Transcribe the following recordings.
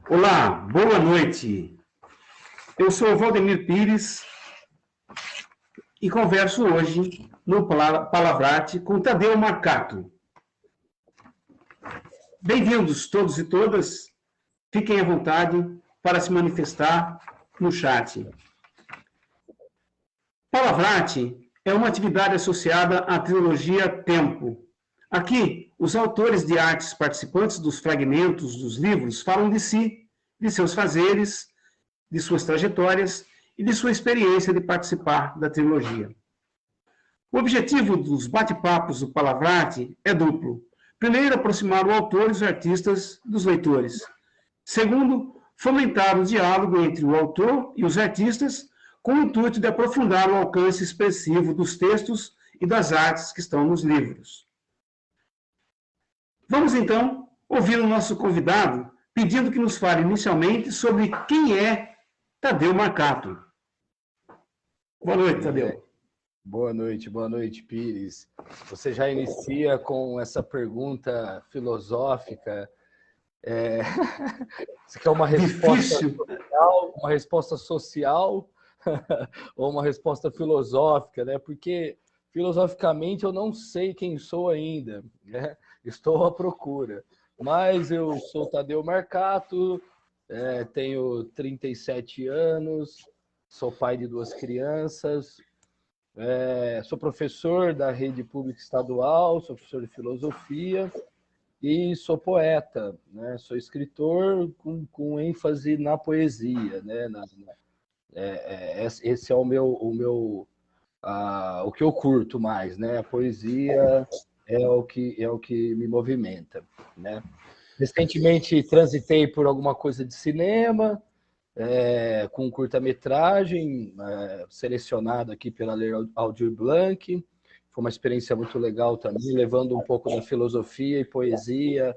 Olá, boa noite. Eu sou o Valdemir Pires e converso hoje no Palavrate com Tadeu Marcato. Bem-vindos todos e todas. Fiquem à vontade para se manifestar no chat. Palavrate é uma atividade associada à trilogia Tempo. Aqui, os autores de artes participantes dos fragmentos dos livros falam de si, de seus fazeres, de suas trajetórias e de sua experiência de participar da trilogia. O objetivo dos bate-papos do Palavrate é duplo. Primeiro, aproximar o autor e os artistas dos leitores. Segundo, fomentar o diálogo entre o autor e os artistas, com o intuito de aprofundar o alcance expressivo dos textos e das artes que estão nos livros. Vamos, então, ouvir o nosso convidado, pedindo que nos fale inicialmente sobre quem é Tadeu Marcato. Boa noite, Tadeu. Boa noite, Pires. Você já inicia com essa pergunta filosófica. Você quer uma resposta social, uma resposta social ou uma resposta filosófica, né? Porque filosoficamente eu não sei quem sou ainda, né? Estou à procura. Mas eu sou Tadeu Marcato, tenho 37 anos, sou pai de 2 crianças, sou professor da rede pública estadual, sou professor de filosofia e sou poeta, né? Sou escritor com ênfase na poesia, né? Esse é o que eu curto mais, né? A poesia é o que me movimenta, né? Recentemente transitei por alguma coisa de cinema, com curta-metragem, selecionado aqui pela Lei Aldir Blanc. Foi uma experiência muito legal também, levando um pouco da filosofia e poesia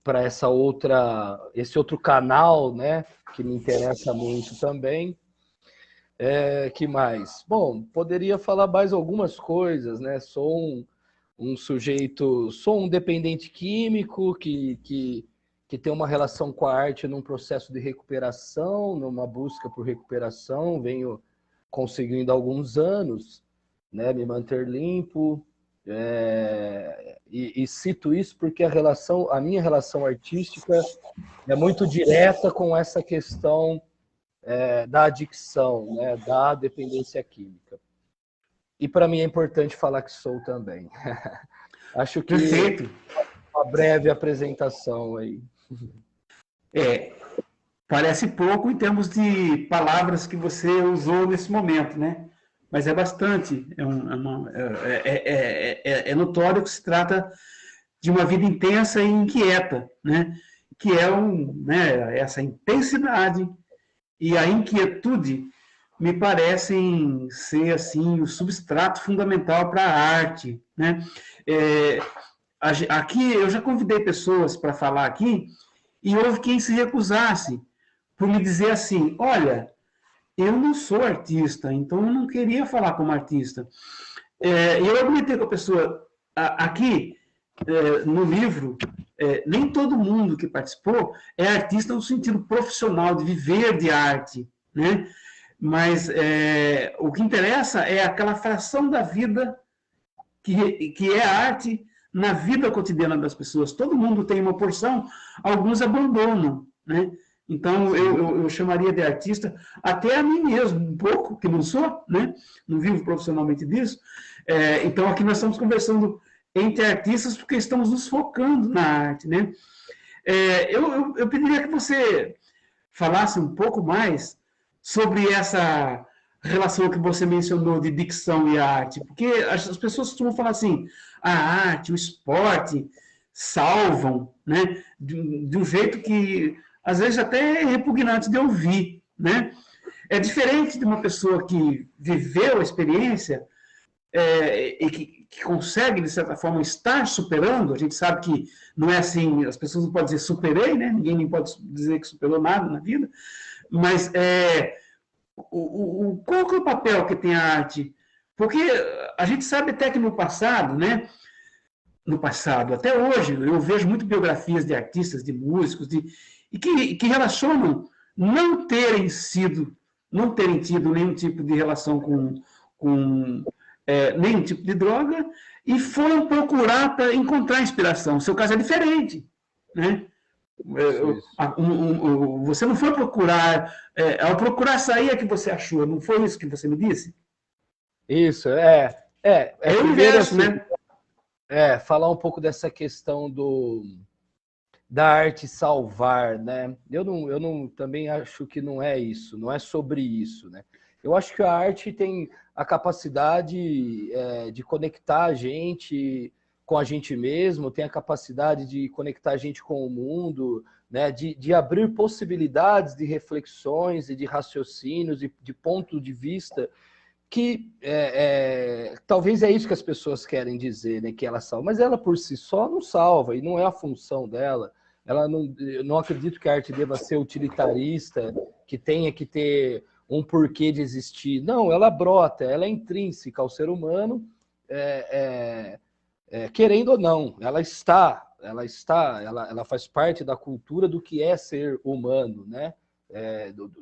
para esse outro canal, né, que me interessa muito também. Que mais? Bom, poderia falar mais algumas coisas, né? Sou um dependente químico que tem uma relação com a arte num processo de recuperação, numa busca por recuperação, venho conseguindo há alguns anos, né, me manter limpo, e cito isso porque a minha relação artística é muito direta com essa questão da adicção, né, da dependência química. E para mim é importante falar que sou também. Acho que Perfeito. Uma breve apresentação aí. Parece pouco em termos de palavras que você usou nesse momento, né? Mas é bastante. É notório que se trata de uma vida intensa e inquieta, né? Que é essa intensidade e a inquietude me parecem ser assim o substrato fundamental para a arte, né? Aqui eu já convidei pessoas para falar aqui e houve quem se recusasse por me dizer assim, olha, eu não sou artista, então eu não queria falar como artista. E eu argumentei com a pessoa, aqui no livro, nem todo mundo que participou é artista no sentido profissional, de viver de arte, né? Mas o que interessa é aquela fração da vida que é a arte na vida cotidiana das pessoas. Todo mundo tem uma porção, alguns abandonam, né? Então, eu chamaria de artista até a mim mesmo, um pouco, que não sou, né? Não vivo profissionalmente disso. Então, aqui nós estamos conversando entre artistas porque estamos nos focando na arte, né? Eu pediria que você falasse um pouco mais sobre essa relação que você mencionou de dicção e arte, porque as pessoas costumam falar assim, a arte, o esporte salvam, né? De um jeito que às vezes até é repugnante de ouvir, né? É diferente de uma pessoa que viveu a experiência e que consegue, de certa forma, estar superando. A gente sabe que não é assim, as pessoas não podem dizer superei, né? Ninguém nem pode dizer que superou nada na vida, mas qual que é o papel que tem a arte? Porque a gente sabe até que no passado, né? No passado, até hoje, eu vejo muito biografias de artistas, de músicos, e que relacionam não terem tido nenhum tipo de relação com nenhum tipo de droga e foram procurar para encontrar inspiração. O seu caso é diferente, né? Isso. Você não foi procurar, ao procurar sair é que você achou, não foi isso que você me disse? Isso, É o primeiro inverso, assim, né? falar um pouco dessa questão da arte salvar, né? Eu não também acho que não é isso, não é sobre isso, né? Eu acho que a arte tem a capacidade de conectar a gente com a gente mesmo, tem a capacidade de conectar a gente com o mundo, né? De abrir possibilidades de reflexões e de raciocínios e de ponto de vista que talvez é isso que as pessoas querem dizer, né? Que ela salva, mas ela por si só não salva e não é a função dela. Ela não, eu não acredito que a arte deva ser utilitarista, que tenha que ter um porquê de existir. Não, ela brota, ela é intrínseca ao ser humano, querendo ou não, ela faz parte da cultura do que é ser humano, né?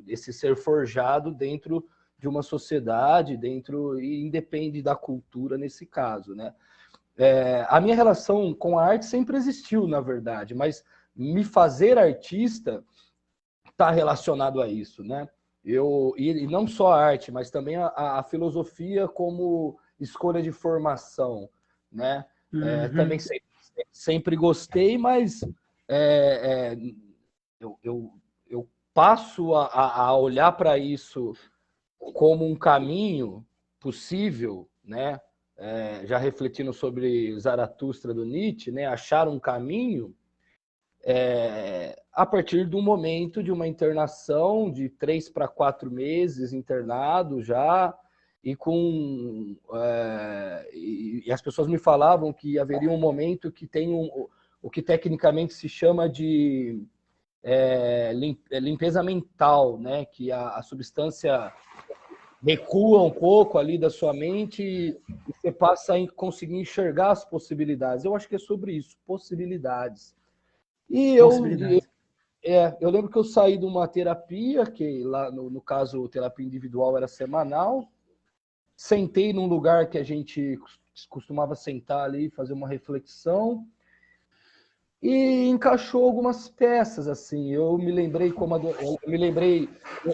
Esse ser forjado dentro de uma sociedade, e independe da cultura nesse caso, né? A minha relação com a arte sempre existiu, na verdade, mas me fazer artista está relacionado a isso, né? E não só a arte, mas também a filosofia como escolha de formação, né? Também Uhum. sempre gostei, mas é, é, eu passo a olhar para isso como um caminho possível, né? Já refletindo sobre Zaratustra do Nietzsche, né? Achar um caminho a partir do momento de uma internação de 3 para 4 meses internado já, e e as pessoas me falavam que haveria um momento que tem o que tecnicamente se chama de limpeza mental, né? Que a substância recua um pouco ali da sua mente e você passa a conseguir enxergar as possibilidades. Eu acho que é sobre isso, possibilidades. E Possibilidades. eu lembro que eu saí de uma terapia, que lá no caso, terapia individual era semanal, sentei num lugar que a gente costumava sentar ali, fazer uma reflexão, e encaixou algumas peças, assim. Eu me lembrei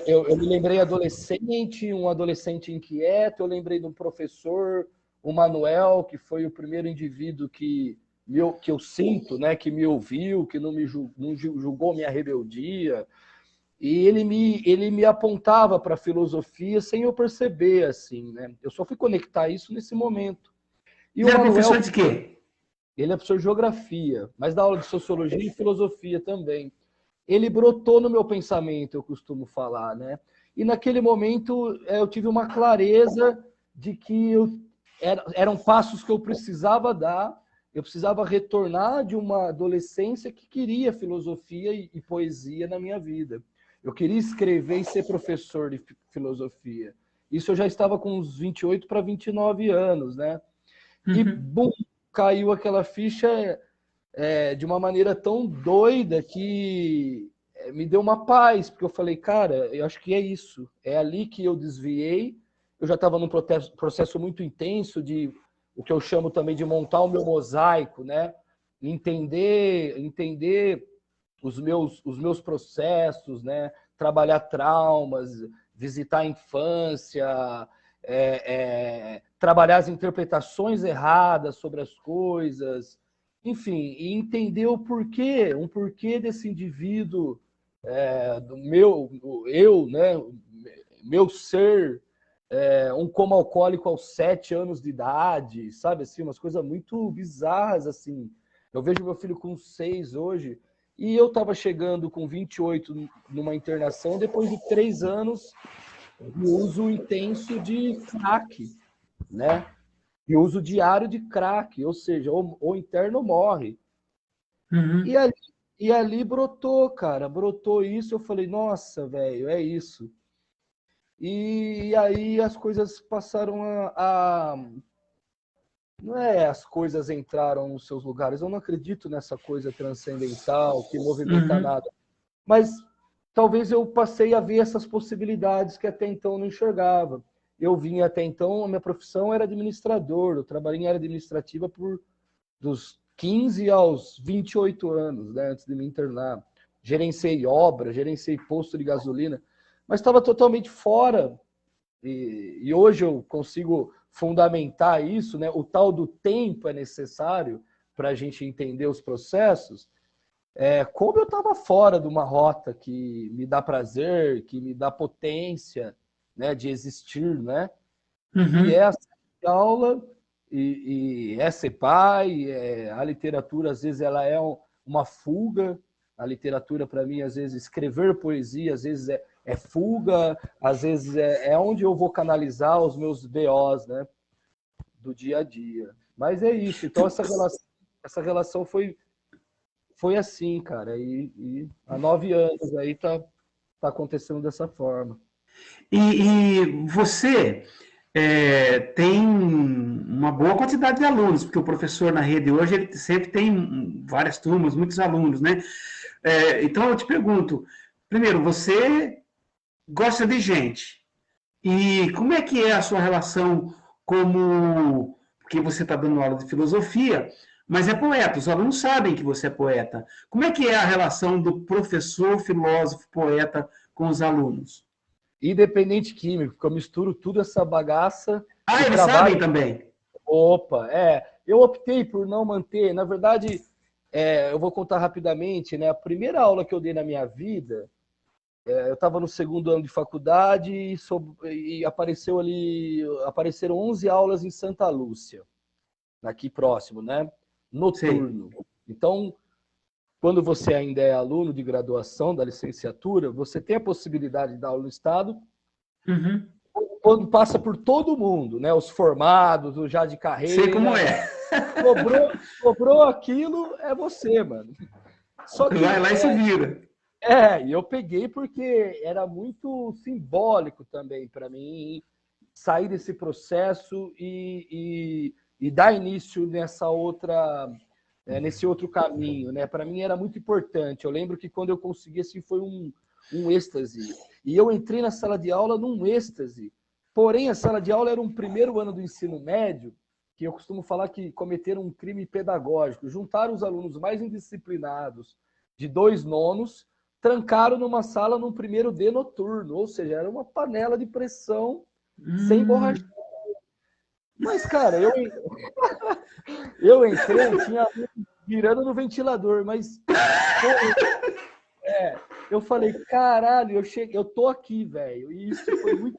eu me lembrei adolescente, um adolescente inquieto, eu lembrei de um professor, o Manuel, que foi o primeiro indivíduo que eu sinto, né, que me ouviu, que não julgou minha rebeldia, e ele me apontava para a filosofia sem eu perceber, assim, né? Eu só fui conectar isso nesse momento. E Ele o era Manuel, professor de quê? ele é professor de geografia, mas dá aula de sociologia e filosofia também. Ele brotou no meu pensamento, eu costumo falar, né? E naquele momento eu tive uma clareza de que eram passos que eu precisava dar, eu precisava retornar de uma adolescência que queria filosofia e poesia na minha vida. Eu queria escrever e ser professor de filosofia. Isso eu já estava com uns 28 para 29 anos, né? E, Uhum. bum, caiu aquela ficha de uma maneira tão doida que me deu uma paz, porque eu falei, cara, eu acho que é isso. É ali que eu desviei. Eu já estava num processo muito intenso de o que eu chamo também de montar o meu mosaico, né? Entender os meus processos, né? Trabalhar traumas, visitar a infância, trabalhar as interpretações erradas sobre as coisas, enfim, e entender um porquê desse indivíduo, do eu, né? Meu ser, um coma alcoólico aos 7 anos de idade, sabe assim, umas coisas muito bizarras assim. Eu vejo meu filho com 6 hoje, e eu estava chegando com 28 numa internação depois de 3 anos de uso intenso de crack, né? De uso diário de crack, ou seja, ou interno morre. E Uhum. ali, e ali brotou, cara, brotou isso. Eu falei, nossa, velho, é isso. E aí as coisas passaram não é as coisas entraram nos seus lugares. Eu não acredito nessa coisa transcendental que movimenta Uhum. nada. Mas talvez eu passei a ver essas possibilidades que até então eu não enxergava. Eu vinha até então, a minha profissão era administrador, eu trabalhei em área administrativa dos 15 aos 28 anos, né, antes de me internar. Gerenciei obra, gerenciei posto de gasolina, mas estava totalmente fora. E hoje eu consigo fundamentar isso, né? O tal do tempo é necessário para a gente entender os processos. Como eu estava fora de uma rota que me dá prazer, que me dá potência, né, de existir, né? Que é a aula e é ser pai, a literatura às vezes ela é uma fuga, a literatura para mim às vezes escrever poesia, às vezes é fuga, às vezes é onde eu vou canalizar os meus BOs, né, do dia a dia. Mas é isso, então essa relação foi assim, cara, e há 9 anos aí tá acontecendo dessa forma. E você tem uma boa quantidade de alunos, porque o professor na rede hoje ele sempre tem várias turmas, muitos alunos, né? Então eu te pergunto, primeiro, você gosta de gente, e como é que é a sua relação como... Porque você está dando aula de filosofia, mas é poeta, os alunos sabem que você é poeta. Como é que é a relação do professor, filósofo, poeta com os alunos? Independente químico, porque eu misturo tudo essa bagaça Ah, e eles sabem trabalho. também. Opa, eu optei por não manter, na verdade, eu vou contar rapidamente, né? A primeira aula que eu dei na minha vida, eu estava no segundo ano de faculdade e apareceram 11 aulas em Santa Lúcia, aqui próximo, né? Sei. Noturno. Então, quando você ainda é aluno de graduação da licenciatura, você tem a possibilidade de dar aula no estado, Uhum. quando passa por todo mundo, né? Os formados, os já de Sei como carreira. é. Cobrou aquilo, é você, mano. Só Vai que lá e se vira. e eu peguei porque era muito simbólico também para mim sair desse processo e dar início nesse outro caminho, né? Para mim era muito importante. Eu lembro que quando eu consegui assim foi um êxtase. E eu entrei na sala de aula num êxtase. Porém, a sala de aula era um primeiro ano do ensino médio, que eu costumo falar que cometeram um crime pedagógico. Juntaram os alunos mais indisciplinados de 2 nonos, trancaram numa sala num primeiro D noturno, ou seja, era uma panela de pressão sem borracha. Mas, cara, eu entrei, tinha virando no ventilador, mas pô, eu falei, caralho, eu tô aqui, velho. E isso foi muito.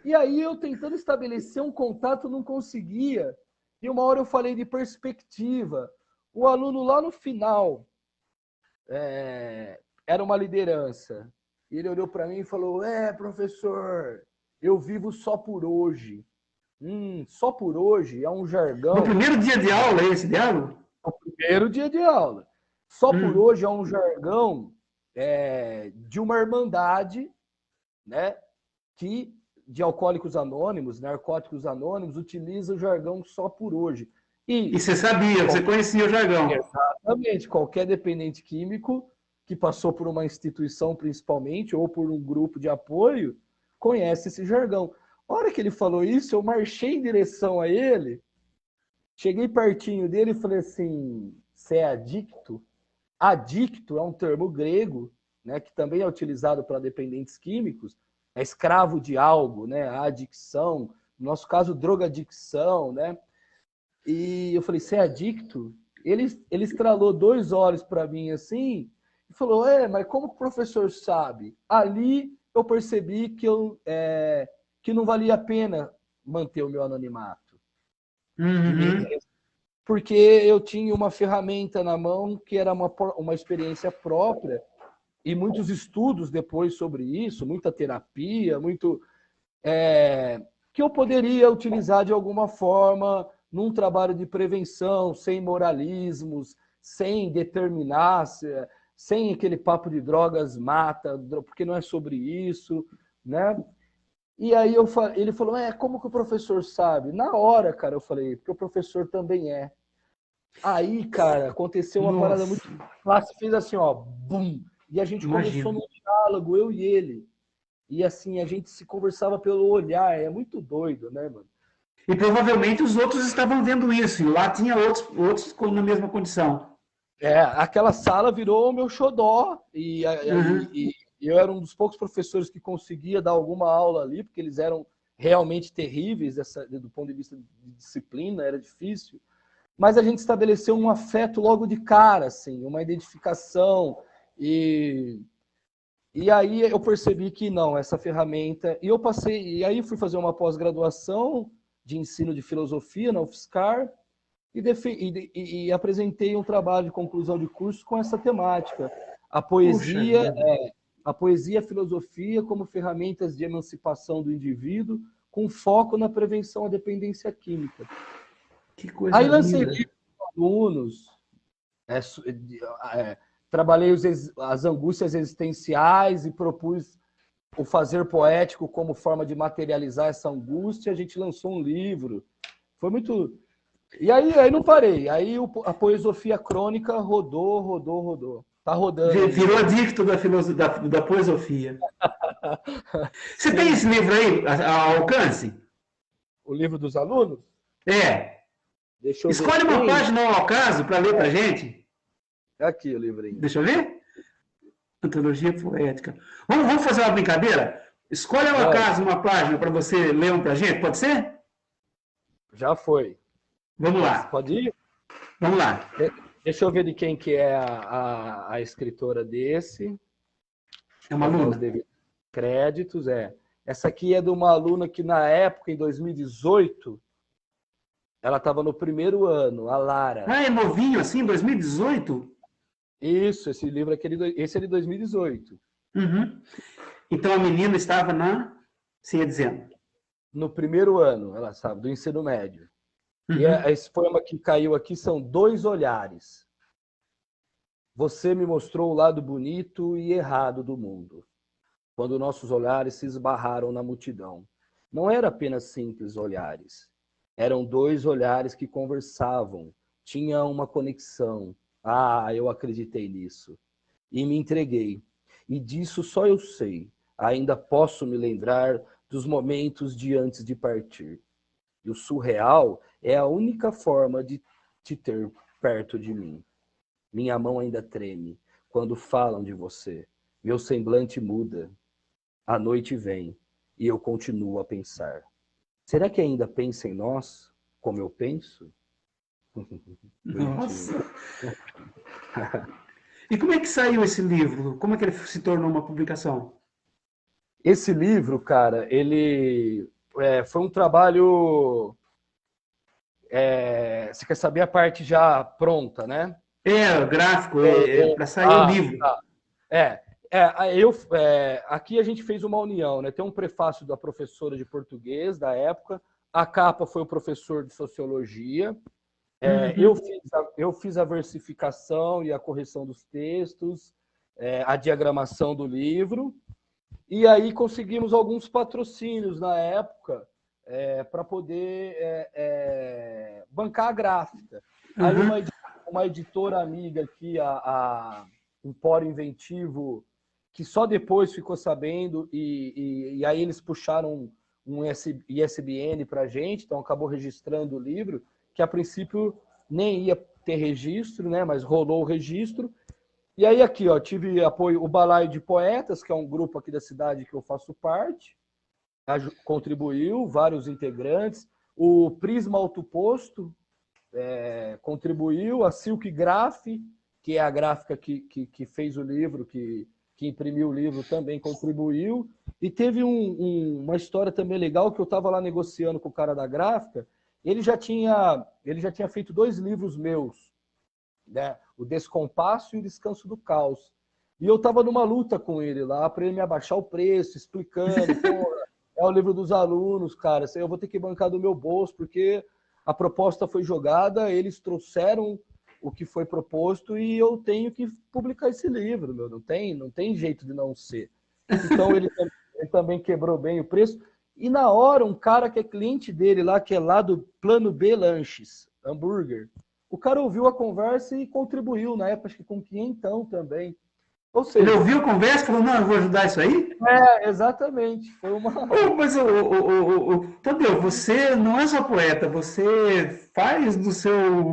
E aí eu tentando estabelecer um contato, não conseguia. E uma hora eu falei de perspectiva. O aluno lá no final era uma liderança. Ele olhou para mim e falou: professor, eu vivo só por hoje. Só por hoje é um No jargão. primeiro dia de aula, esse diálogo? No primeiro dia de aula. Só por hoje é um jargão de uma irmandade, né, que de alcoólicos anônimos, narcóticos anônimos, utiliza o jargão só por hoje. E você sabia, você conhecia o jargão. Exatamente, qualquer dependente químico que passou por uma instituição principalmente, ou por um grupo de apoio, conhece esse jargão. A hora que ele falou isso, eu marchei em direção a ele, cheguei pertinho dele e falei assim, você é adicto? Adicto é um termo grego, né, que também é utilizado para dependentes químicos, é escravo de algo, né, a adicção, no nosso caso, drogadicção, né? E eu falei, você é adicto? Ele estralou 2 olhos para mim assim e falou, mas como que o professor sabe? Ali eu percebi que não valia a pena manter o meu anonimato. Porque eu tinha uma ferramenta na mão que era uma experiência própria e muitos estudos depois sobre isso, muita terapia, que eu poderia utilizar de alguma forma num trabalho de prevenção, sem moralismos, sem determinar, sem aquele papo de drogas mata, porque não é sobre isso, né? E aí ele falou, como que o professor sabe? Na hora, cara, eu falei, porque o professor também é. Aí, cara, aconteceu uma parada muito clássica, fez assim, ó, bum. E a gente Imagino. começou num diálogo, eu e ele. E assim, a gente se conversava pelo olhar. É muito doido, né, mano? E provavelmente os outros estavam vendo isso, e lá tinha outros na mesma condição. Aquela sala virou o meu xodó. Uhum. E eu era um dos poucos professores que conseguia dar alguma aula ali, porque eles eram realmente terríveis do ponto de vista de disciplina, era difícil. Mas a gente estabeleceu um afeto logo de cara, assim, uma identificação. E aí eu percebi que não, essa ferramenta. E aí fui fazer uma pós-graduação de ensino de filosofia na UFSCar e apresentei um trabalho de conclusão de curso com essa temática. A Puxa poesia, vida, a poesia e a filosofia como ferramentas de emancipação do indivíduo, com foco na prevenção à dependência química. que coisa Aí lancei linda. livros para alunos, trabalhei as angústias existenciais e propus o fazer poético como forma de materializar essa angústia. A gente lançou um livro. Foi muito... E aí não parei. Aí a poesofia crônica rodou. Tá rodando Virou ainda. adicto da poesofia. Você tem Sim. esse livro aí, ao alcance? O livro dos alunos? É. Deixa eu ver. Escolhe uma Tem. página ao acaso para ler para gente. Aqui o livrinho. Deixa eu ver. Antologia poética. Vamos fazer uma brincadeira? Escolhe ao Vamos. acaso uma página para você ler um para gente, pode ser? Já foi. Vamos lá. Pode ir? Vamos lá. Deixa eu ver de quem que é a escritora desse. É uma Para dar os aluna. devidos créditos. Essa aqui é de uma aluna que, na época, em 2018, ela estava no primeiro ano, a Lara. Ah, é novinho assim, 2018? Isso, esse livro aqui, esse é de 2018. Uhum. Então a menina estava você ia dizendo. No primeiro ano, ela sabe, do ensino médio. Uhum. E esse poema que caiu aqui são dois olhares. Você me mostrou o lado bonito e errado do mundo, quando nossos olhares se esbarraram na multidão. Não eram apenas simples olhares. Eram dois olhares que conversavam, tinham uma conexão. Ah, eu acreditei nisso. E me entreguei. E disso só eu sei. Ainda posso me lembrar dos momentos de antes de partir. E o surreal é a única forma de te ter perto de mim. Minha mão ainda treme quando falam de você. Meu semblante muda. A noite vem e eu continuo a pensar. Será que ainda pensa em nós como eu penso? Nossa. E como é que saiu esse livro? Como é que ele se tornou uma publicação? Esse livro, cara, ele foi um trabalho... você quer saber a parte já pronta, né? O gráfico, para sair o livro. Tá. Aqui a gente fez uma união, né? Tem um prefácio da professora de português da época, a capa foi o professor de sociologia, eu fiz a versificação e a correção dos textos, a diagramação do livro, e aí conseguimos alguns patrocínios na época para poder bancar a gráfica. Aí uma editora amiga aqui, a Empório Inventivo, que só depois ficou sabendo, e aí eles puxaram um ISBN para a gente, então acabou registrando o livro, que a princípio nem ia ter registro, né, mas rolou o registro. E aí aqui, ó, tive apoio, o Balaio de Poetas, que é um grupo aqui da cidade que eu faço parte, contribuiu, vários integrantes, o Prisma Autoposto contribuiu, a Silk Graph, que é a gráfica que fez o livro, que imprimiu o livro, também contribuiu. E teve uma história também legal, que eu estava lá negociando com o cara da gráfica, ele já tinha feito 2 livros meus, né? O Descompasso e o Descanso do Caos. E eu estava numa luta com ele lá, para ele me abaixar o preço, explicando, porra, é o livro dos alunos, cara, eu vou ter que bancar do meu bolso, porque a proposta foi jogada, eles trouxeram o que foi proposto e eu tenho que publicar esse livro, meu. Não tem jeito de não ser. Então ele também quebrou bem o preço. E na hora, um cara que é cliente dele lá, que é lá do Plano B Lanches, hambúrguer, o cara ouviu a conversa e contribuiu, na época, acho que com 500 também. Ou Ele seja, ouviu a conversa e falou, não, eu vou ajudar isso aí? exatamente. Foi uma. Mas, Tadeu, você não é só poeta, você faz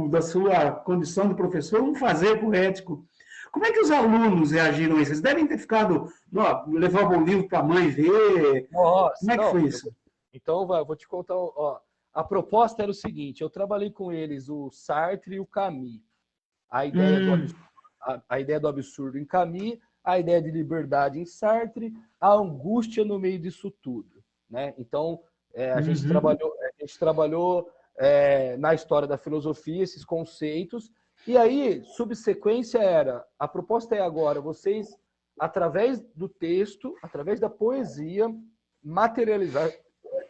da sua condição de professor um fazer poético. Como é que os alunos reagiram a isso? Eles devem ter ficado, ó, levavam o livro para a mãe ver. Como Nossa, é que não. foi isso? Então, eu vou te contar. Ó, a proposta era o seguinte: eu trabalhei com eles, o Sartre e o Camus. A ideia do Hum, absurdo, a ideia do absurdo em Camus, a ideia de liberdade em Sartre, a angústia no meio disso tudo, né? Então, uhum. a gente trabalhou na história da filosofia esses conceitos, e aí, subsequência era, a proposta é agora, vocês, através do texto, através da poesia, materializar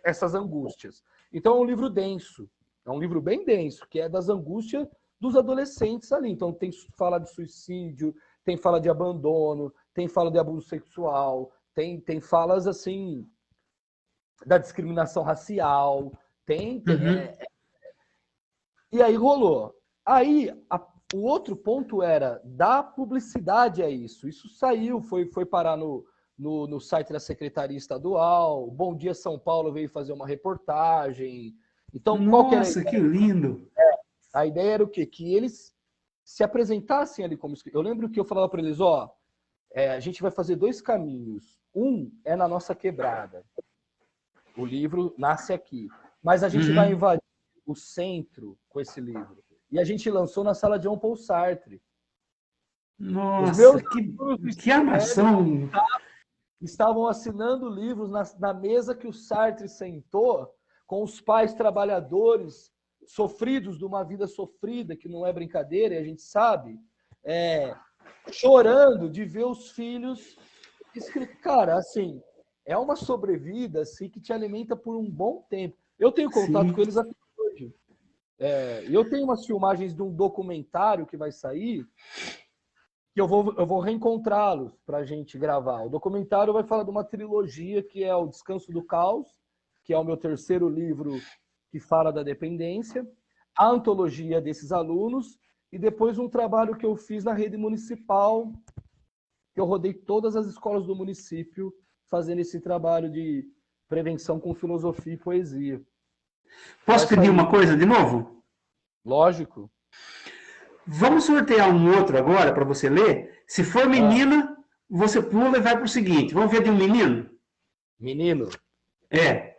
essas angústias. Então, é um livro denso, é um livro bem denso, que é das angústias dos adolescentes ali. Então, tem fala de suicídio, tem fala de abandono, tem fala de abuso sexual, tem falas, assim, da discriminação racial, Uhum. E aí rolou. Aí, o outro ponto era dar publicidade a isso. Isso saiu, foi parar no site da Secretaria Estadual. Bom Dia São Paulo veio fazer uma reportagem. Então, qual que era a Nossa, que ideia? lindo! A ideia era o quê? Que eles se apresentassem ali como escritores. Eu lembro que eu falava para eles, ó, a gente vai fazer dois caminhos. Um é na nossa quebrada. O livro nasce aqui. Mas a gente vai Uhum. invadir o centro com esse livro. E a gente lançou na sala de Jean Paul Sartre. Os meus Nossa, alunos do que ensino médio armação! estavam assinando livros na mesa que o Sartre sentou com os pais trabalhadores sofridos de uma vida sofrida, que não é brincadeira, e a gente sabe, chorando de ver os filhos escritos. Cara, assim, é uma sobrevida assim, que te alimenta por um bom tempo. Eu tenho contato com Sim. eles até hoje. Eu tenho umas filmagens de um documentário que vai sair, que eu vou reencontrá-los para a gente gravar. O documentário vai falar de uma trilogia que é O Descanso do Caos, que é o meu terceiro livro que fala da dependência, a antologia desses alunos, e depois um trabalho que eu fiz na rede municipal, que eu rodei todas as escolas do município fazendo esse trabalho de prevenção com filosofia e poesia. Vai Posso pedir sair, uma coisa de novo? lógico. Vamos sortear um outro agora para você ler. Se for Ah, menina, você pula e vai para o seguinte. Vamos ver de um menino? menino, É.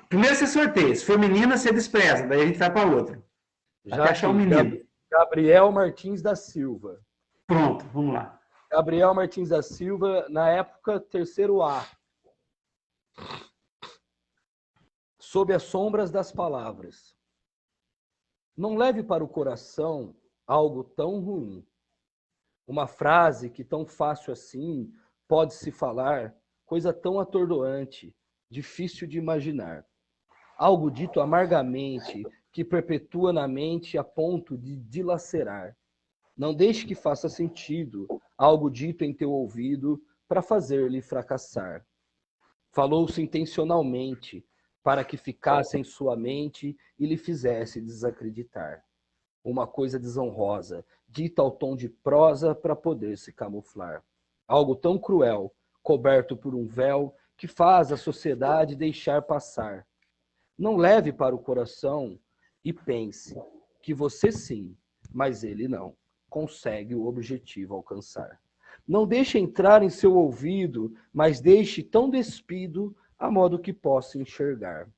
Primeiro você sorteia. Se for menina, você despreza. Daí a gente vai para outro. já Até achar um aqui, menino. Gabriel Martins da Silva. Pronto, vamos lá. Gabriel Martins da Silva, na época, terceiro A. Sob as sombras das palavras. Não leve para o coração algo tão ruim. Uma frase que tão fácil assim pode se falar, coisa tão atordoante, difícil de imaginar. Algo dito amargamente, que perpetua na mente a ponto de dilacerar. Não deixe que faça sentido algo dito em teu ouvido para fazer-lhe fracassar. Falou-se intencionalmente para que ficasse em sua mente e lhe fizesse desacreditar. Uma coisa desonrosa, dita ao tom de prosa para poder se camuflar. Algo tão cruel, coberto por um véu que faz a sociedade deixar passar. Não leve para o coração e pense que você sim, mas ele não, consegue o objetivo alcançar. Não deixe entrar em seu ouvido, mas deixe tão despido a modo que possa enxergar.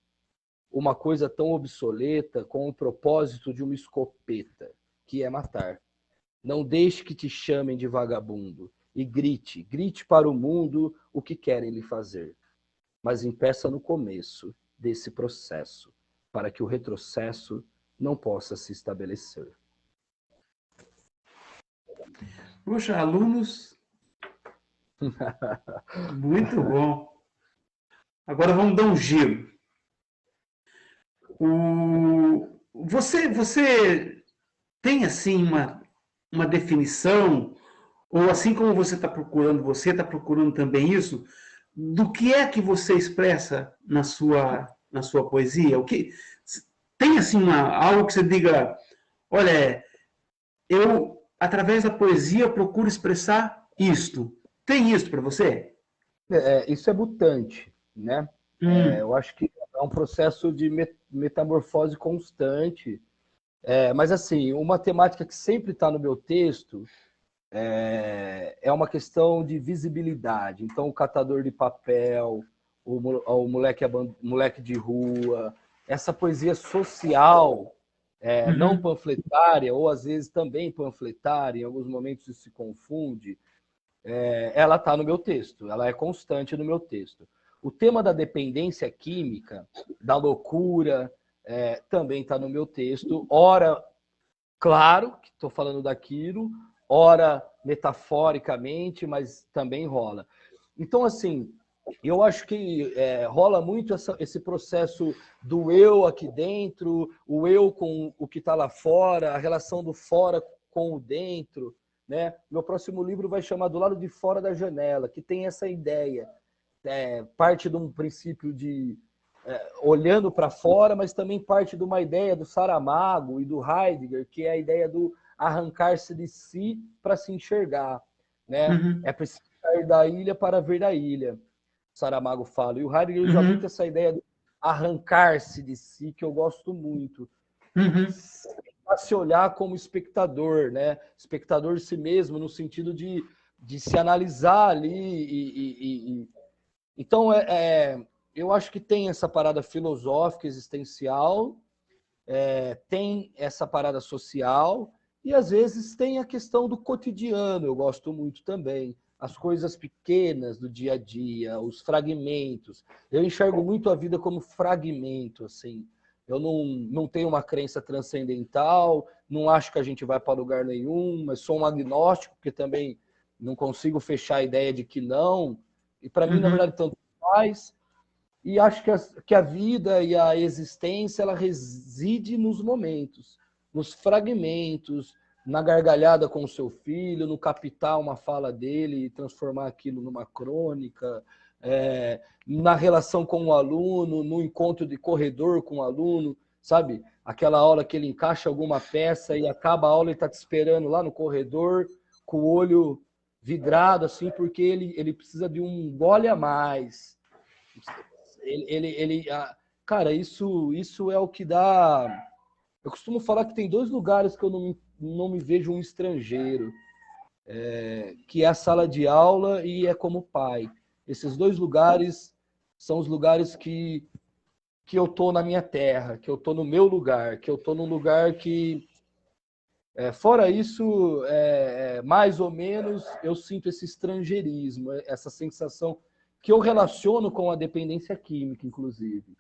Uma coisa tão obsoleta com o propósito de uma escopeta, que é matar. Não deixe que te chamem de vagabundo e grite, grite para o mundo o que querem lhe fazer. Mas impeça no começo desse processo, para que o retrocesso não possa se estabelecer. Poxa, alunos, muito bom. Agora vamos dar um giro. Você tem assim uma definição, ou assim como você está procurando também isso, do que é que você expressa na sua poesia? O que tem assim algo que você diga, olha, eu através da poesia procuro expressar isto. Tem isto para você? Isso é mutante, né? Eu acho que é um processo de metamorfose constante. Mas, assim, uma temática que sempre está no meu texto é uma questão de visibilidade. Então, o catador de papel, o moleque de rua, essa poesia social, não panfletária, ou às vezes também panfletária, em alguns momentos isso se confunde, ela está no meu texto, ela é constante no meu texto. O tema da dependência química, da loucura, também está no meu texto. Ora, claro que estou falando daquilo, ora metaforicamente, mas também rola. Então, assim, eu acho que rola muito esse processo do eu aqui dentro, o eu com o que está lá fora, a relação do fora com o dentro, né? Meu próximo livro vai chamar Do Lado de Fora da Janela, que tem essa ideia, parte de um princípio de olhando para fora, mas também parte de uma ideia do Saramago e do Heidegger, que é a ideia do arrancar-se de si para se enxergar, né? É preciso sair da ilha para ver a ilha, Saramago fala. E o Heidegger usa muito essa ideia de arrancar-se de si, que eu gosto muito. Se olhar como espectador, né? Espectador de si mesmo, no sentido de se analisar ali. Então, eu acho que tem essa parada filosófica, existencial, tem essa parada social, e às vezes tem a questão do cotidiano, eu gosto muito também. As coisas pequenas do dia a dia, os fragmentos. Eu enxergo muito a vida como fragmento, assim. Eu não tenho uma crença transcendental, não acho que a gente vai para lugar nenhum, mas sou um agnóstico, porque também não consigo fechar a ideia de que não. E para mim, na verdade, tanto faz. E acho que a vida e a existência ela reside nos momentos, nos fragmentos, na gargalhada com o seu filho, no captar uma fala dele e transformar aquilo numa crônica, na relação com o aluno, no encontro de corredor com o aluno, sabe? Aquela aula que ele encaixa alguma peça e acaba a aula e está te esperando lá no corredor, com o olho vidrado, assim, porque ele precisa de um gole a mais. Cara, isso é o que dá. Eu costumo falar que tem dois lugares que eu não me vejo um estrangeiro, que é a sala de aula e é como pai. Esses dois lugares são os lugares que eu tô na minha terra, que eu tô no meu lugar, que eu tô num lugar que, fora isso, mais ou menos, eu sinto esse estrangeirismo, essa sensação que eu relaciono com a dependência química, inclusive.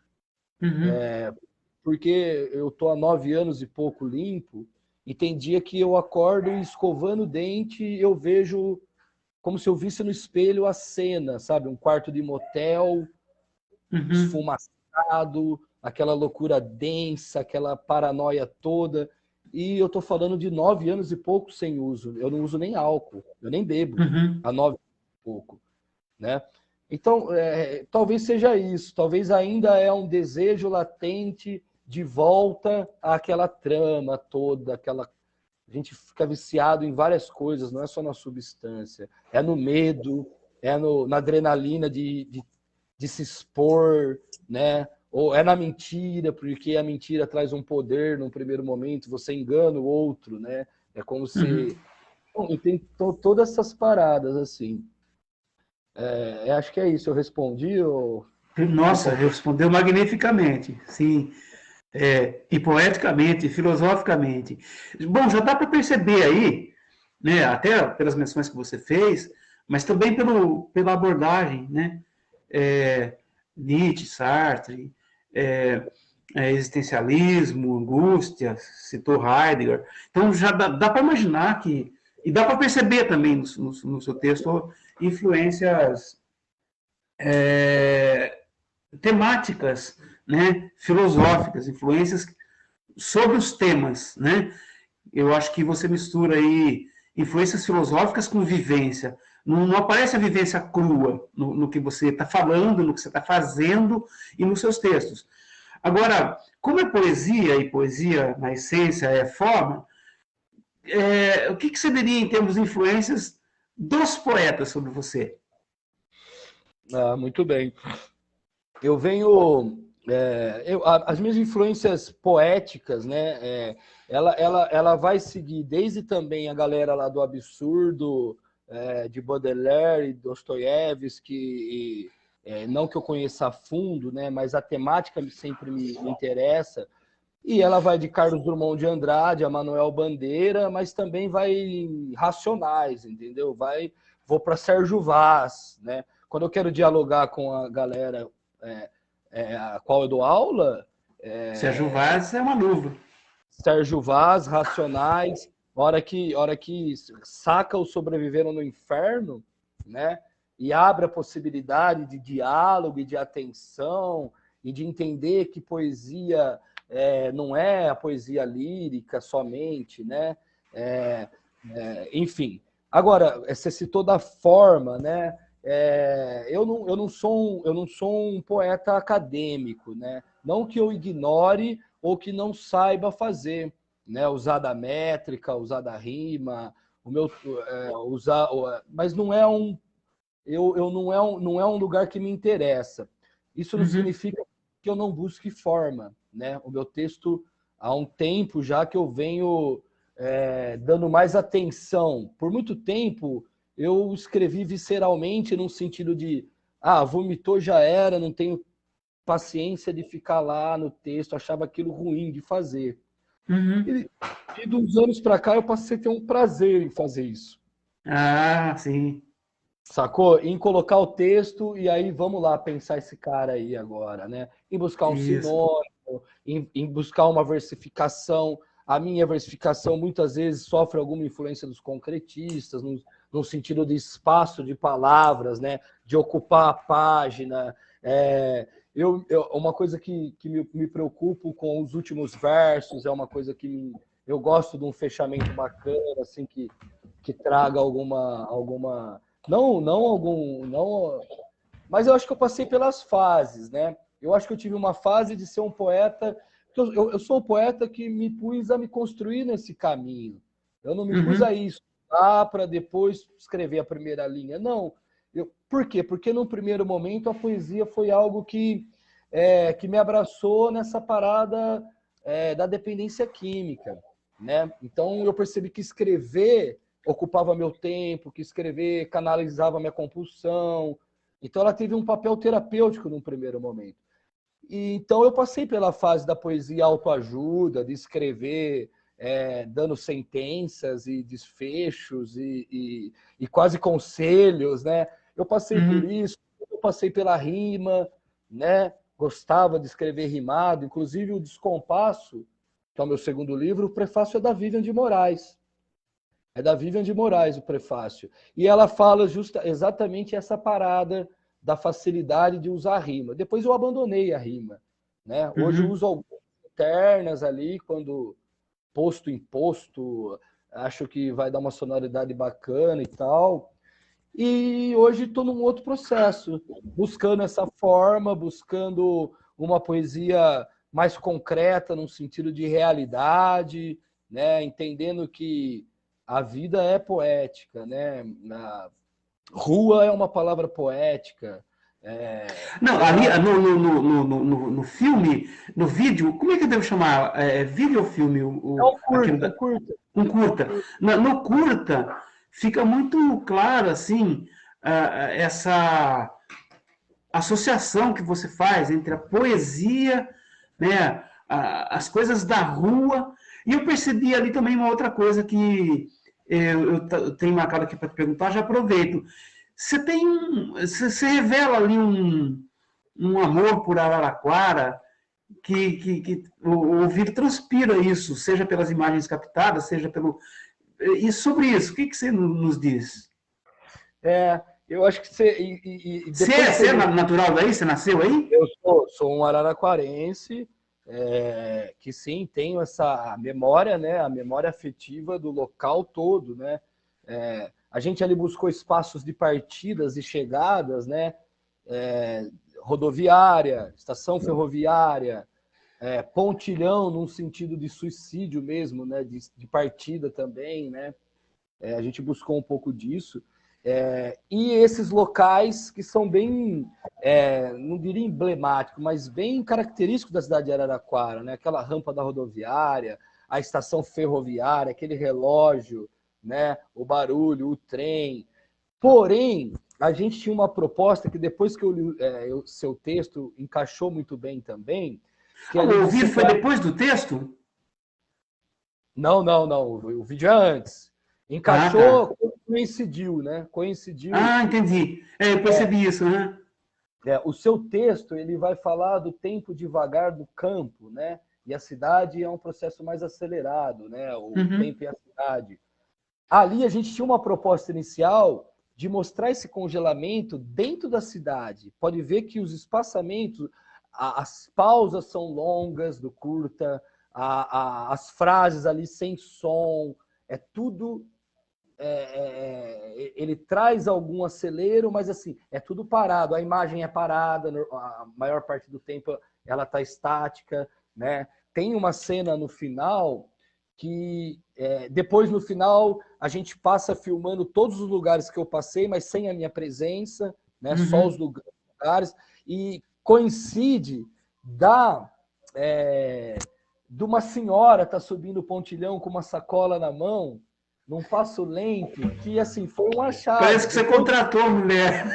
Porque eu tô há 9 anos e pouco limpo, e tem dia que eu acordo e escovando o dente, eu vejo como se eu visse no espelho a cena, sabe? Um quarto de motel, esfumaçado, aquela loucura densa, aquela paranoia toda. E eu tô falando de 9 anos e pouco sem uso. Eu não uso nem álcool, eu nem bebo há 9 anos e pouco, né? Então, talvez seja isso. Talvez ainda é um desejo latente de volta àquela trama toda, aquela... A gente fica viciado em várias coisas, não é só na substância. É no medo, na adrenalina de se expor, né? Ou é na mentira, porque a mentira traz um poder num primeiro momento, você engana o outro, né? É como se... Bom, e tem todas essas paradas, assim. Acho que é isso. Eu respondi ou... Nossa, respondeu magnificamente, sim. E poeticamente, filosoficamente. Bom, já dá para perceber aí, né, até pelas menções que você fez, mas também pela abordagem, né? Nietzsche, Sartre, existencialismo, angústia, citou Heidegger. Então já dá para imaginar que, e dá para perceber também no seu texto influências temáticas, né, filosóficas, influências sobre os temas, né? Eu acho que você mistura aí influências filosóficas com vivência. Não aparece a vivência crua no que você está falando, no que você está fazendo e nos seus textos. Agora, como é poesia, e poesia na essência é forma, o que você diria em termos de influências dos poetas sobre você. Muito bem. Eu venho... as minhas influências poéticas, né? Ela vai seguir desde também a galera lá do absurdo, de Baudelaire e Dostoiévski, não que eu conheça a fundo, né? Mas a temática sempre me interessa. E ela vai de Carlos Drummond de Andrade a Manuel Bandeira, mas também vai Racionais, entendeu? Vou para Sérgio Vaz, né? Quando eu quero dialogar com a galera a qual eu dou aula, Sérgio Vaz é uma luva. Sérgio Vaz, Racionais, hora que saca o Sobreviveram no Inferno, né? E abre a possibilidade de diálogo e de atenção e de entender que poesia não é a poesia lírica somente, né? Enfim. Agora, você citou da forma, né? Eu não sou um poeta acadêmico, né? Não que eu ignore ou que não saiba fazer, né? Usar da métrica, usar da rima, mas não é não é um lugar que me interessa. Isso não significa que eu não busque forma, né? O meu texto, há um tempo já que eu venho dando mais atenção. Por muito tempo, eu escrevi visceralmente no sentido de vomitou, já era, não tenho paciência de ficar lá no texto, achava aquilo ruim de fazer. E dos anos para cá, eu passei a ter um prazer em fazer isso. Sim. Sacou? Em colocar o texto e aí vamos lá pensar esse cara aí agora, né? Em buscar um Isso. sinônimo, em buscar uma versificação. A minha versificação muitas vezes sofre alguma influência dos concretistas, no sentido de espaço de palavras, né? De ocupar a página. Uma coisa que me preocupo com os últimos versos, é uma coisa que eu gosto de um fechamento bacana, assim, que traga alguma mas eu acho que eu passei pelas fases, né? Eu acho que eu tive uma fase de ser um poeta. Eu sou um poeta que me pus a me construir nesse caminho. Eu não me pus a estudar para depois escrever a primeira linha. Não. Por quê? Porque no primeiro momento a poesia foi algo que me abraçou nessa parada da dependência química, né? Então eu percebi que escrever ocupava meu tempo, que escrever canalizava minha compulsão. Então ela teve um papel terapêutico num primeiro momento. E então eu passei pela fase da poesia autoajuda, de escrever dando sentenças e desfechos e quase conselhos, né? Eu passei por isso, eu passei pela rima, né? Gostava de escrever rimado, inclusive o Descompasso, que é o meu segundo livro, o prefácio é da Vivian de Moraes. É da Vivian de Moraes o prefácio. E ela fala exatamente essa parada da facilidade de usar a rima. Depois eu abandonei a rima, né? Hoje eu uso algumas internas ali, quando posto em posto, acho que vai dar uma sonoridade bacana e tal. E hoje estou num outro processo, buscando essa forma, buscando uma poesia mais concreta, num sentido de realidade, né? Entendendo que a vida é poética, né? A rua é uma palavra poética. Não, ali no filme, no vídeo, como é que eu devo chamar? Vídeo ou filme? Um curta. Um curta. No curta, fica muito claro, assim, essa associação que você faz entre a poesia, né, as coisas da rua. E eu percebi ali também uma outra coisa que eu tenho marcado aqui para te perguntar, já aproveito. Você revela ali um amor por Araraquara que o ouvido transpira isso, seja pelas imagens captadas, seja pelo... E sobre isso, o que você nos diz? Eu acho que você... Você é natural daí? Você nasceu aí? Eu sou um araraquarense, que sim, tenho essa memória, né? A memória afetiva do local todo, né? A gente ali buscou espaços de partidas e chegadas, né? Rodoviária, estação ferroviária, pontilhão num sentido de suicídio mesmo, né? De partida também, né? A gente buscou um pouco disso. E esses locais que são bem, não diria emblemáticos, mas bem característicos da cidade de Araraquara, né? Aquela rampa da rodoviária, a estação ferroviária, aquele relógio, né? O barulho, o trem. Porém, a gente tinha uma proposta que depois que eu li o seu texto, encaixou muito bem também. Que O ouvido foi depois do texto? Não. O vídeo é antes. Tá. Encaixou, coincidiu, né? Coincidiu. Entendi. Eu percebi isso, né? O seu texto ele vai falar do tempo devagar do campo, né? E a cidade é um processo mais acelerado, né? O tempo e a cidade. Ali a gente tinha uma proposta inicial de mostrar esse congelamento dentro da cidade. Pode ver que os espaçamentos, as pausas são longas do curta, as frases ali sem som, é tudo... ele traz algum acelero, mas assim, é tudo parado. A imagem é parada, a maior parte do tempo ela está estática, né? Tem uma cena no final que depois no final a gente passa filmando todos os lugares que eu passei, mas sem a minha presença, né? Só os lugares, e coincide de uma senhora tá subindo o pontilhão com uma sacola na mão, num passo lento, que assim, foi um achado. Parece que você contratou a mulher.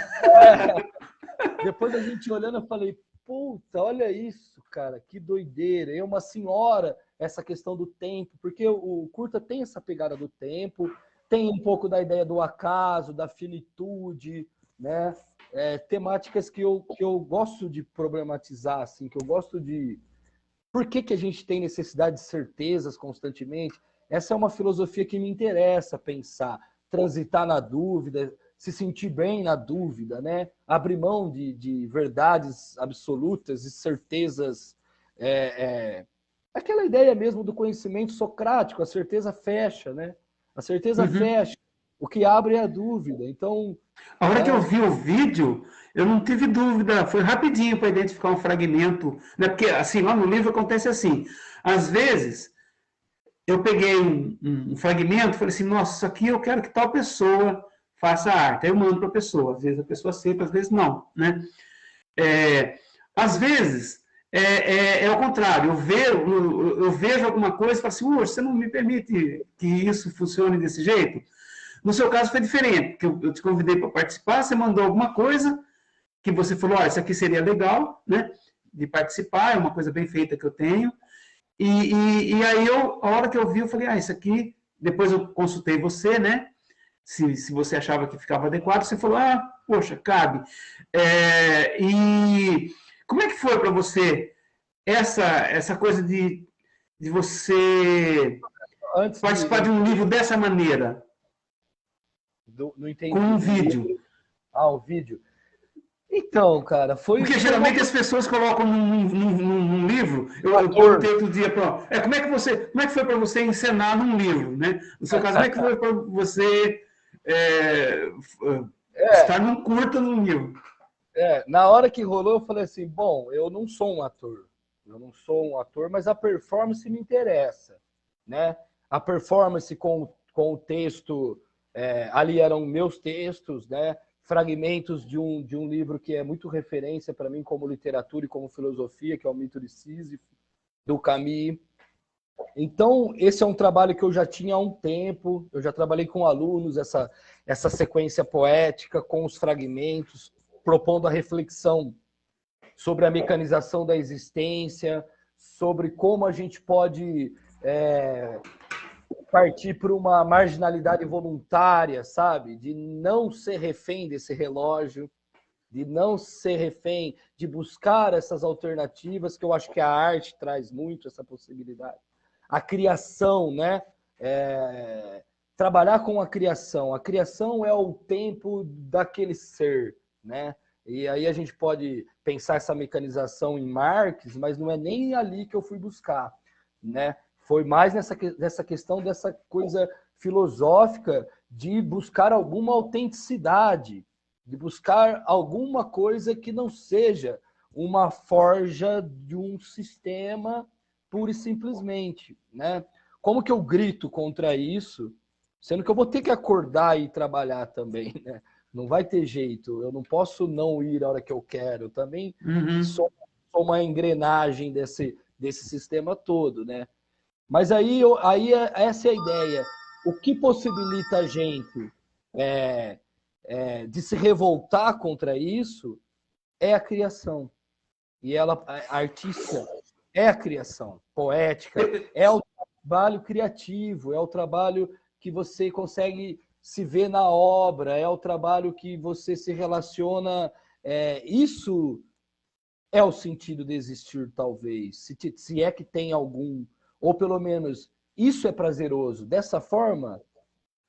Depois a gente olhando, eu falei, puta, olha isso, cara, que doideira. E uma senhora, essa questão do tempo, porque o curta tem essa pegada do tempo, tem um pouco da ideia do acaso, da finitude, né? Temáticas que eu gosto de problematizar, assim, que eu gosto de... Por que a gente tem necessidade de certezas constantemente? Essa é uma filosofia que me interessa pensar, transitar na dúvida, se sentir bem na dúvida, né? Abrir mão de verdades absolutas e certezas. Aquela ideia mesmo do conhecimento socrático, a certeza fecha, né? A certeza fecha, o que abre é a dúvida. Então, a hora que eu vi o vídeo, eu não tive dúvida, foi rapidinho para identificar um fragmento, né? Porque assim, lá no livro acontece assim, às vezes eu peguei um fragmento, falei assim, nossa, isso aqui eu quero que tal pessoa faça a arte. Aí eu mando para a pessoa, às vezes a pessoa aceita, às vezes não, né? Às vezes é o contrário, eu vejo alguma coisa e falo assim, você não me permite que isso funcione desse jeito? No seu caso foi diferente, porque eu te convidei para participar, você mandou alguma coisa que você falou, isso aqui seria legal, né? De participar, é uma coisa bem feita que eu tenho. E aí, a hora que eu vi, eu falei, isso aqui... Depois eu consultei você, né? Se você achava que ficava adequado, você falou, poxa, cabe. E como é que foi para você essa coisa de você participar de um livro dessa maneira? Não entendi. Com um vídeo. O vídeo. Então, cara, Porque geralmente as pessoas colocam num livro. Eu perguntei outro dia, como é que foi para você encenar num livro, né? No seu caso, como é que foi para você estar num curta num livro? Na hora que rolou, eu falei assim, bom, eu não sou um ator. Eu não sou um ator, mas a performance me interessa, né? A performance com o texto, ali eram meus textos, né? Fragmentos de um livro que é muito referência para mim como literatura e como filosofia, que é o Mito de Sísifo, do Camus. Então, esse é um trabalho que eu já tinha há um tempo, eu já trabalhei com alunos, essa sequência poética, com os fragmentos, propondo a reflexão sobre a mecanização da existência, sobre como a gente pode partir para uma marginalidade voluntária, sabe? De não ser refém desse relógio, de não ser refém, de buscar essas alternativas, que eu acho que a arte traz muito essa possibilidade. A criação, né? Trabalhar com a criação. A criação é o tempo daquele ser, né? E aí a gente pode pensar essa mecanização em Marx, mas não é nem ali que eu fui buscar, né? Foi mais nessa questão dessa coisa filosófica de buscar alguma autenticidade, de buscar alguma coisa que não seja uma forja de um sistema pura e simplesmente, né? Como que eu grito contra isso? Sendo que eu vou ter que acordar e trabalhar também, né? Não vai ter jeito. Eu não posso não ir a hora que eu quero. Eu também Uhum. sou uma engrenagem desse sistema todo, né? Mas essa é a ideia. O que possibilita a gente de se revoltar contra isso é a criação. E a artista é a criação poética, é o trabalho criativo, é o trabalho que você consegue se ver na obra, é o trabalho que você se relaciona. Isso é o sentido de existir, talvez, se é que tem algum, ou pelo menos isso é prazeroso. Dessa forma,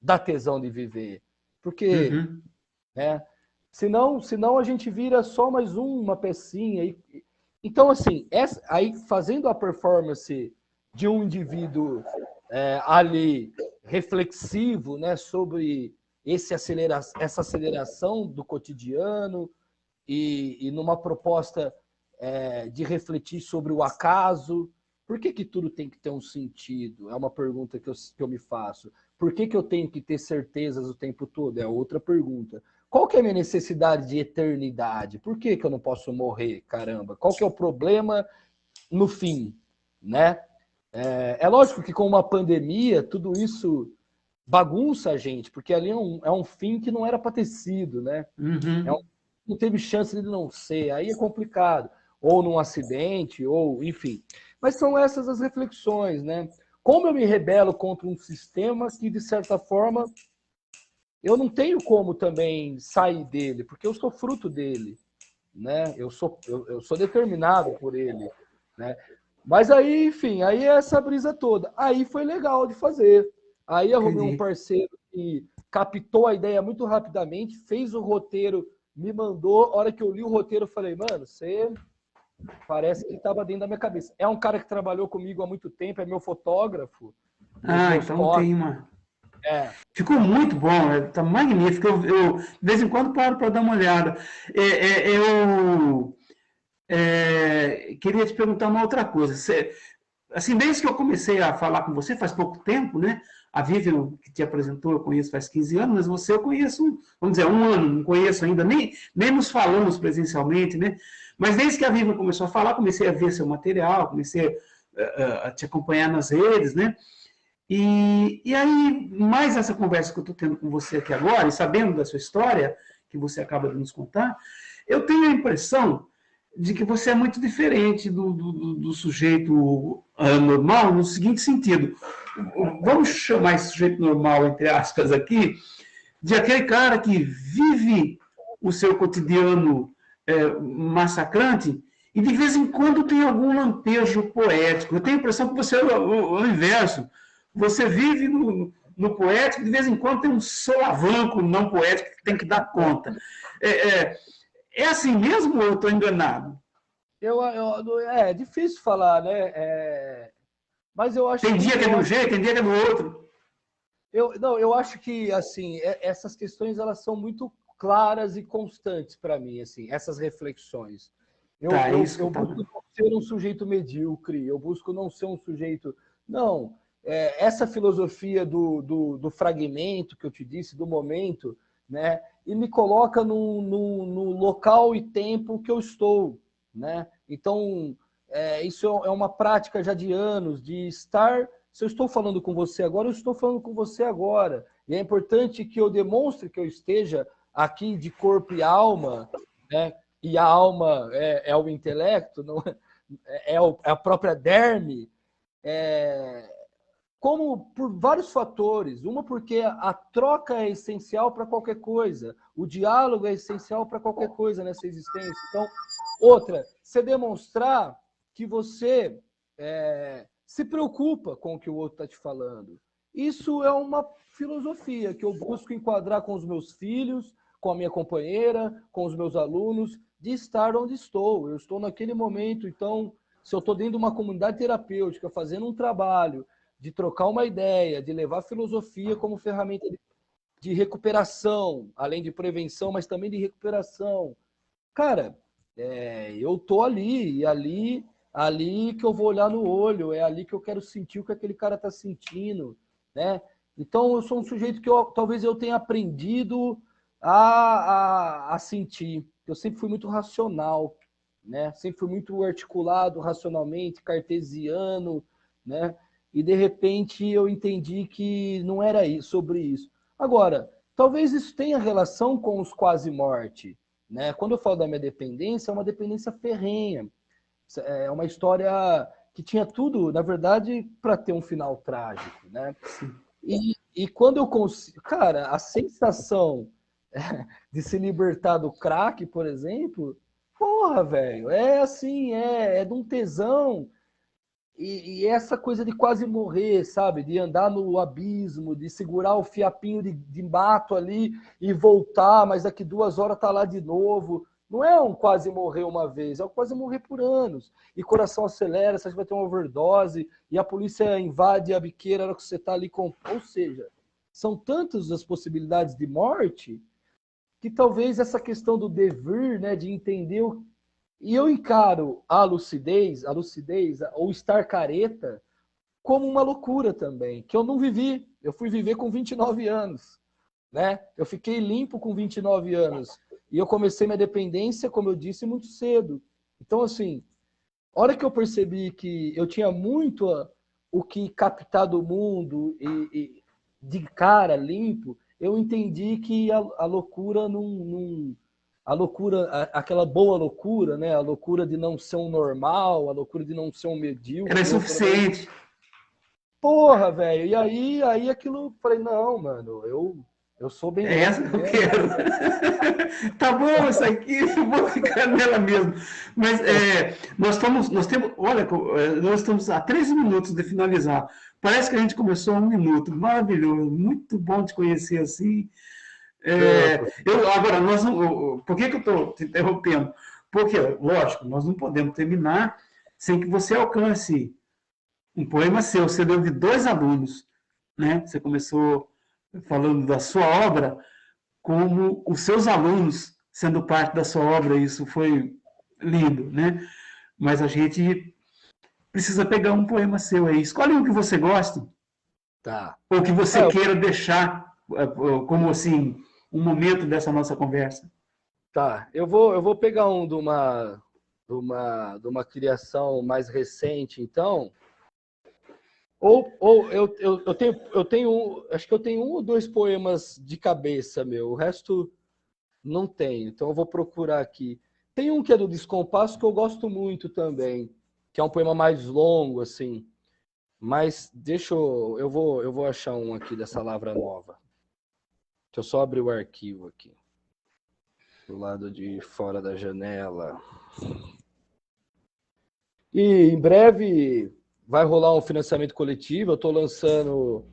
dá tesão de viver. Porque, Uhum. né? Senão a gente vira só mais uma pecinha. Então, assim, aí fazendo a performance de um indivíduo ali reflexivo, né, sobre essa aceleração do cotidiano e numa proposta de refletir sobre o acaso. Por que tudo tem que ter um sentido? É uma pergunta que eu me faço. Por que eu tenho que ter certezas o tempo todo? É outra pergunta. Qual que é a minha necessidade de eternidade? Por que eu não posso morrer, caramba? Qual que é o problema no fim, né? É lógico que com uma pandemia, tudo isso bagunça a gente, porque ali é um fim que não era para ter sido, né? Uhum. Não teve chance de não ser, aí é complicado. Ou num acidente, ou enfim. Mas são essas as reflexões, né? Como eu me rebelo contra um sistema que, de certa forma, eu não tenho como também sair dele, porque eu sou fruto dele, né? Eu sou determinado por ele, né? Mas aí, enfim, aí é essa brisa toda. Aí foi legal de fazer. Aí arrumei um Entendi. parceiro que captou a ideia muito rapidamente, fez o roteiro, me mandou. A hora que eu li o roteiro, eu falei, mano, você parece que estava dentro da minha cabeça. É um cara que trabalhou comigo há muito tempo, é meu fotógrafo nos Ah, meus então corres. tem uma. É, Ficou muito bom, tá magnífico. De vez em quando paro para dar uma olhada. Eu queria te perguntar uma outra coisa. Assim, desde que eu comecei a falar com você, faz pouco tempo, né? A Vivian, que te apresentou, eu conheço faz 15 anos, mas você eu conheço, vamos dizer, um ano, não conheço ainda, nem nos falamos presencialmente, né? Mas desde que a Vivian começou a falar, comecei a ver seu material, comecei a te acompanhar nas redes, né? E aí, mais essa conversa que eu estou tendo com você aqui agora, e sabendo da sua história, que você acaba de nos contar, eu tenho a impressão de que você é muito diferente do sujeito normal, no seguinte sentido. Vamos chamar esse sujeito normal, entre aspas, aqui, de aquele cara que vive o seu cotidiano massacrante e de vez em quando tem algum lampejo poético. Eu tenho a impressão que você é o inverso. Você vive no poético, de vez em quando tem um solavanco não poético que tem que dar conta. É assim mesmo ou eu estou enganado? é difícil falar, né? Mas eu acho Tem que dia que é de um jeito, tem dia que é do outro. não, eu acho que assim essas questões elas são muito claras e constantes para mim, assim, essas reflexões. Tá, é isso que eu Eu busco estava. não ser um sujeito medíocre, eu busco não ser um sujeito. Não, essa filosofia do fragmento que eu te disse, do momento, né? E me coloca no local e tempo que eu estou, né? Então, isso é uma prática já de anos, de estar. Se eu estou falando com você agora, eu estou falando com você agora. E é importante que eu demonstre que eu esteja aqui de corpo e alma, né? E a alma é o intelecto, não é a própria derme, como por vários fatores. Uma, porque a troca é essencial para qualquer coisa, o diálogo é essencial para qualquer coisa nessa existência. Então, outra, você demonstrar que você se preocupa com o que o outro está te falando. Isso é uma filosofia que eu busco enquadrar com os meus filhos, com a minha companheira, com os meus alunos, de estar onde estou. Eu estou naquele momento, então, se eu estou dentro de uma comunidade terapêutica, fazendo um trabalho, de trocar uma ideia, de levar a filosofia como ferramenta de recuperação, além de prevenção, mas também de recuperação. Cara, eu tô ali, e ali que eu vou olhar no olho, é ali que eu quero sentir o que aquele cara tá sentindo, né? Então, eu sou um sujeito que talvez eu tenha aprendido a sentir. Eu sempre fui muito racional, né? Sempre fui muito articulado racionalmente, cartesiano, né? E de repente eu entendi que não era sobre isso. Agora, talvez isso tenha relação com os quase-morte, né? Quando eu falo da minha dependência, é uma dependência ferrenha. É uma história que tinha tudo, na verdade, para ter um final trágico, né? E quando eu consigo... Cara, a sensação de se libertar do crack, por exemplo, porra, velho, é assim, é de um tesão. E essa coisa de quase morrer, sabe? De andar no abismo, de segurar o fiapinho de mato ali e voltar, mas daqui 2 horas tá lá de novo. Não é um quase morrer uma vez, é um quase morrer por anos. E coração acelera, você vai ter uma overdose, e a polícia invade a biqueira na hora que você tá ali com... Ou seja, são tantas as possibilidades de morte que talvez essa questão do devir, né, de entender o... E eu encaro a lucidez, ou estar careta, como uma loucura também, que eu não vivi. Eu fui viver com 29 anos, né? Eu fiquei limpo com 29 anos. E eu comecei minha dependência, como eu disse, muito cedo. Então, assim, a hora que eu percebi que eu tinha muito o que captar do mundo e de cara, limpo, eu entendi que a loucura não a loucura, aquela boa loucura, né? A loucura de não ser um normal, a loucura de não ser um medíocre. Era suficiente. Porra, velho. E aí aquilo, falei, não, mano, eu sou bem É essa que eu quero. Tá bom, isso aqui, vou ficar nela mesmo. Mas nós temos, olha, nós estamos a 13 minutos de finalizar. Parece que a gente começou há 1 minuto. Maravilhoso, muito bom te conhecer assim. Agora, por que eu estou te interrompendo? Porque, lógico, nós não podemos terminar sem que você alcance um poema seu. Você deu de 2 alunos, né? Você começou falando da sua obra como os seus alunos sendo parte da sua obra. Isso foi lindo, né? Mas a gente precisa pegar um poema seu aí. Escolhe um que você goste. Tá. Ou que você queira deixar como assim um momento dessa nossa conversa. Tá, eu vou pegar um de uma criação mais recente, então. Ou eu tenho, acho que eu tenho 1 ou 2 poemas de cabeça, meu. O resto não tenho. Então eu vou procurar aqui. Tem um que é do Descompasso que eu gosto muito também, que é um poema mais longo, assim. Mas eu vou achar um aqui dessa Lavra Nova. Deixa eu só abrir o arquivo aqui. Do lado de fora da janela. E em breve vai rolar um financiamento coletivo. Eu estou lançando,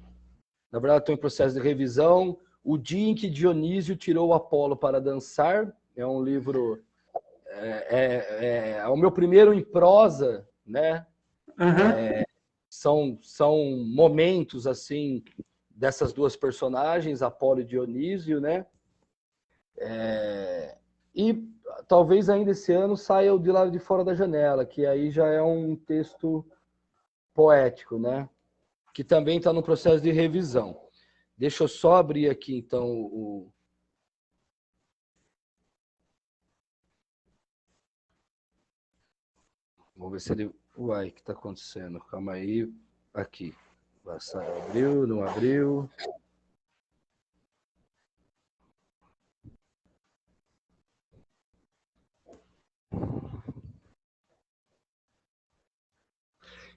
na verdade, estou em processo de revisão. O Dia em que Dionísio tirou o Apolo para dançar. É um livro, é o meu primeiro em prosa, né? Uhum. São momentos assim dessas 2 personagens, Apolo e Dionísio, né? E talvez ainda esse ano saia o De Lado de Fora da Janela, que aí já é um texto poético, né? Que também está no processo de revisão. Deixa eu só abrir aqui, então, o... Vamos ver se ele... Uai, o que está acontecendo? Calma aí. Aqui. Abriu, não abriu.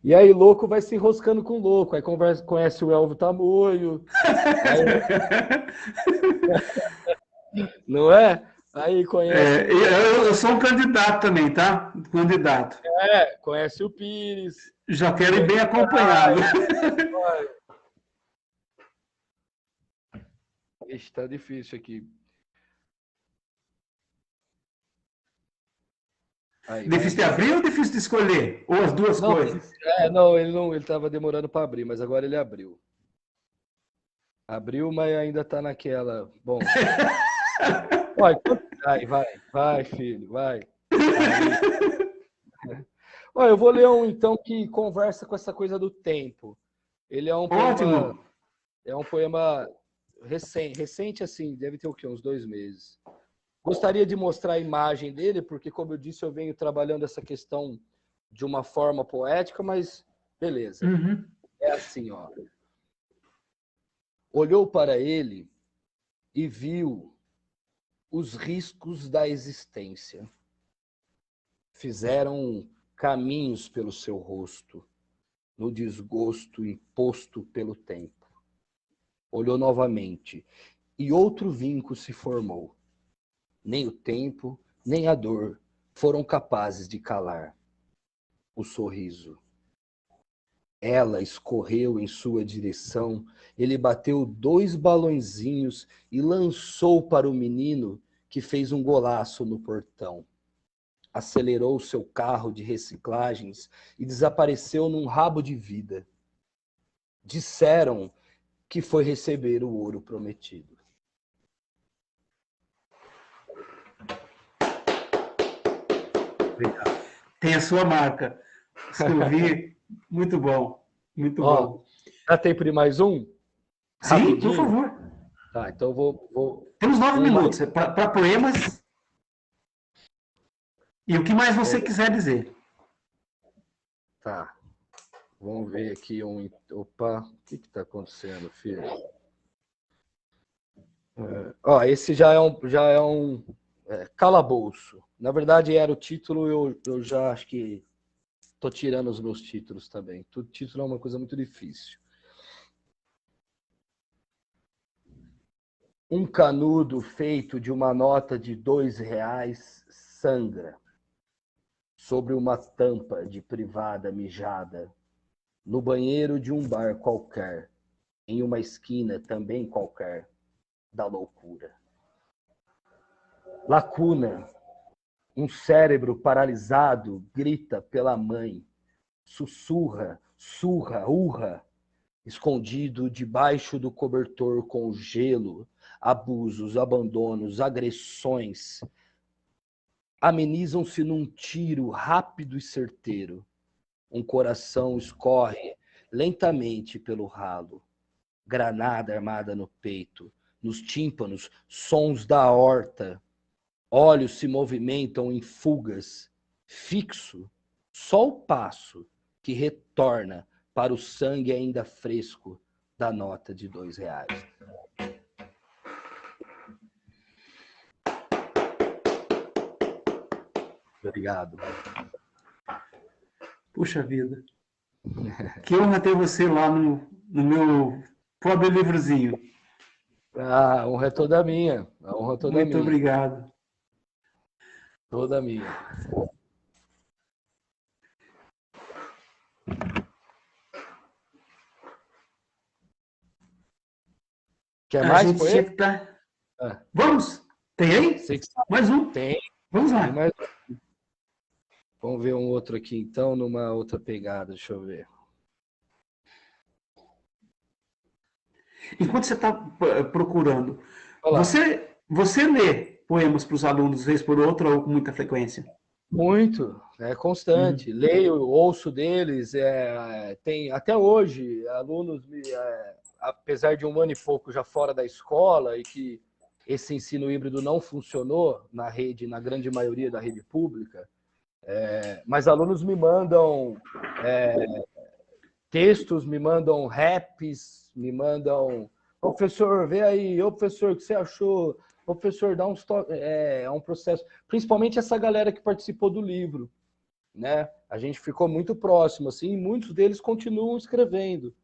E aí, louco vai se enroscando com louco. Aí conhece o Elvio Tamoio. Aí... Não é? Aí conhece... eu sou um candidato também, tá? Candidato. Conhece o Pires. Já quero ir bem acompanhado. Ixi, tá difícil aqui. Aí, Difícil de abrir ou difícil de escolher? Ou as duas coisas? Ele estava demorando para abrir, mas agora ele abriu. Abriu, mas ainda tá naquela. Bom. Vai, filho, vai. Olha, eu vou ler um então que conversa com essa coisa do tempo. Ele é um Ótimo. É um poema recente assim, deve ter o quê? Uns 2 meses. Gostaria de mostrar a imagem dele, porque, como eu disse, eu venho trabalhando essa questão de uma forma poética, mas beleza. Uhum. É assim, ó. Olhou para ele e viu os riscos da existência. Fizeram caminhos pelo seu rosto, no desgosto imposto pelo tempo. Olhou novamente, e outro vinco se formou. Nem o tempo, nem a dor foram capazes de calar o sorriso. Ela escorreu em sua direção, ele bateu 2 balõezinhos e lançou para o menino, que fez um golaço no portão. Acelerou seu carro de reciclagens e desapareceu num rabo de vida. Disseram que foi receber o ouro prometido. Obrigado. Tem a sua marca. Escrevi, muito bom, muito bom. Dá tempo de mais um? Sim, por Rapidinho? favor. Tá, então eu vou... Temos 9 minutos para poemas e o que mais você quiser dizer. Tá. Vamos ver aqui um... Opa, o que está acontecendo, filho? Esse já é um calabouço. Na verdade, era o título, eu já acho que estou tirando os meus títulos também. Tudo título é uma coisa muito difícil. Um canudo feito de uma nota de R$2 sangra sobre uma tampa de privada mijada, no banheiro de um bar qualquer, em uma esquina também qualquer, da loucura. Lacuna, um cérebro paralisado grita pela mãe, sussurra, surra, urra, escondido debaixo do cobertor com gelo, abusos, abandonos, agressões, amenizam-se num tiro rápido e certeiro. Um coração escorre lentamente pelo ralo, granada armada no peito, nos tímpanos, sons da horta, olhos se movimentam em fugas, fixo, só o passo que retorna para o sangue ainda fresco da nota de R$2. Obrigado. Puxa vida. Que honra ter você lá no meu pobre livrozinho. A honra é toda minha. A honra é toda Muito minha. obrigado. Toda minha. Quer mais? A gente tá... Vamos? Tem aí? Mais um? Tem. Vamos lá. Tem mais... Vamos ver um outro aqui, então, numa outra pegada. Deixa eu ver. Enquanto você está procurando, Olá. você lê poemas para os alunos, vez por outra, ou com muita frequência? Muito, é constante. Leio, ouço deles. Tem até hoje alunos, apesar de 1 ano e pouco já fora da escola e que esse ensino híbrido não funcionou na rede, na grande maioria da rede pública, mas alunos me mandam textos, me mandam raps, me mandam... Professor, vê aí. Ô, professor, o que você achou? Ô, professor, dá uns toques. É um processo. Principalmente essa galera que participou do livro, né? A gente ficou muito próximo, assim, e muitos deles continuam escrevendo.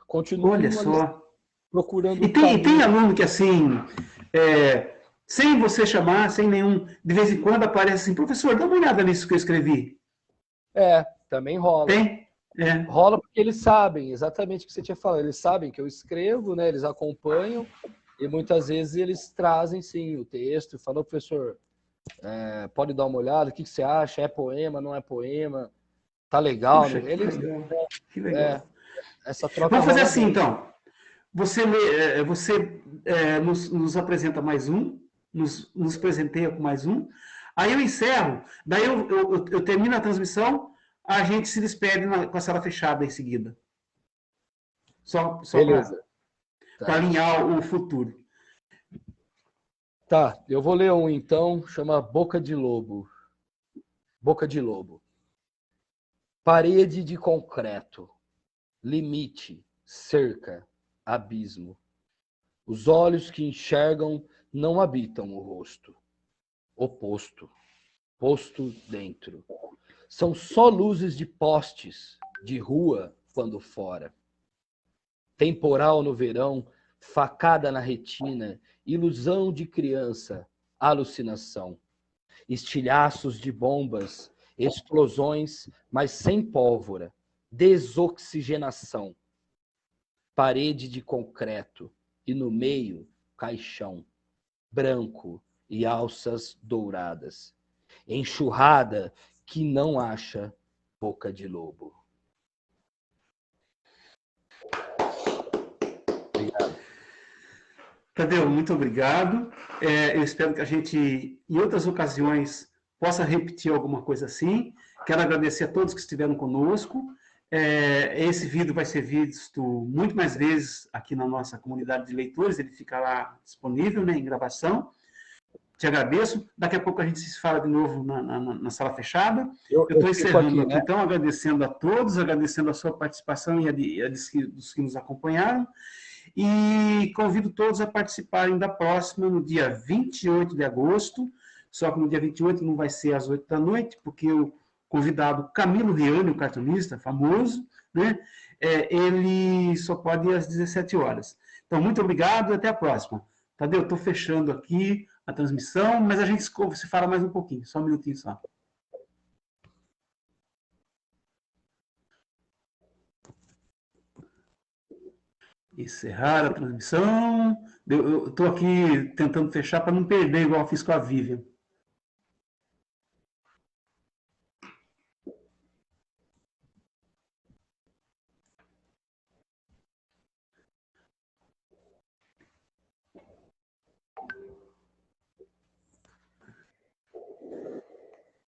Continuam Olha só. Procurando e tem aluno que, assim, sem você chamar, sem nenhum... De vez em quando aparece assim, professor, dá uma olhada nisso que eu escrevi. Também rola. Tem? Rola porque eles sabem exatamente o que você tinha falado. Eles sabem que eu escrevo, né? Eles acompanham e muitas vezes eles trazem, sim, o texto e falam, professor, pode dar uma olhada, o que você acha? É poema, não é poema? Tá legal, Puxa, né? Eles... Que legal. Essa troca. Vamos fazer assim, então. Você nos apresenta mais um, nos presenteia com mais um, aí eu encerro, daí eu termino a transmissão, a gente se despede com a sala fechada em seguida. Só Beleza. para alinhar o futuro. Tá, eu vou ler um então, chama Boca de Lobo. Boca de Lobo. Parede de concreto, limite, cerca, abismo. Os olhos que enxergam não habitam o rosto. Oposto, posto dentro. São só luzes de postes, de rua, quando fora. Temporal no verão, facada na retina, ilusão de criança, alucinação. Estilhaços de bombas, explosões, mas sem pólvora, desoxigenação. Parede de concreto e no meio, caixão, branco e alças douradas. Enxurrada que não acha boca de lobo. Obrigado. Tadeu, muito obrigado. Eu espero que a gente, em outras ocasiões, possa repetir alguma coisa assim. Quero agradecer a todos que estiveram conosco. Esse vídeo vai ser visto muito mais vezes aqui na nossa comunidade de leitores, ele fica lá disponível, né, em gravação. Te agradeço. Daqui a pouco a gente se fala de novo na sala fechada. Eu estou encerrando aqui, né? Então, agradecendo a todos, agradecendo a sua participação e a dos que nos acompanharam. E convido todos a participarem da próxima, no dia 28 de agosto, só que no dia 28 não vai ser às 8 da noite, porque o convidado Camilo Riani, o cartunista famoso, né, ele só pode ir às 17 horas. Então, muito obrigado e até a próxima. Tadeu, estou fechando aqui a transmissão, mas a gente se fala mais um pouquinho, só um minutinho só. Encerrar a transmissão. Eu estou aqui tentando fechar para não perder, igual eu fiz com a Vivian.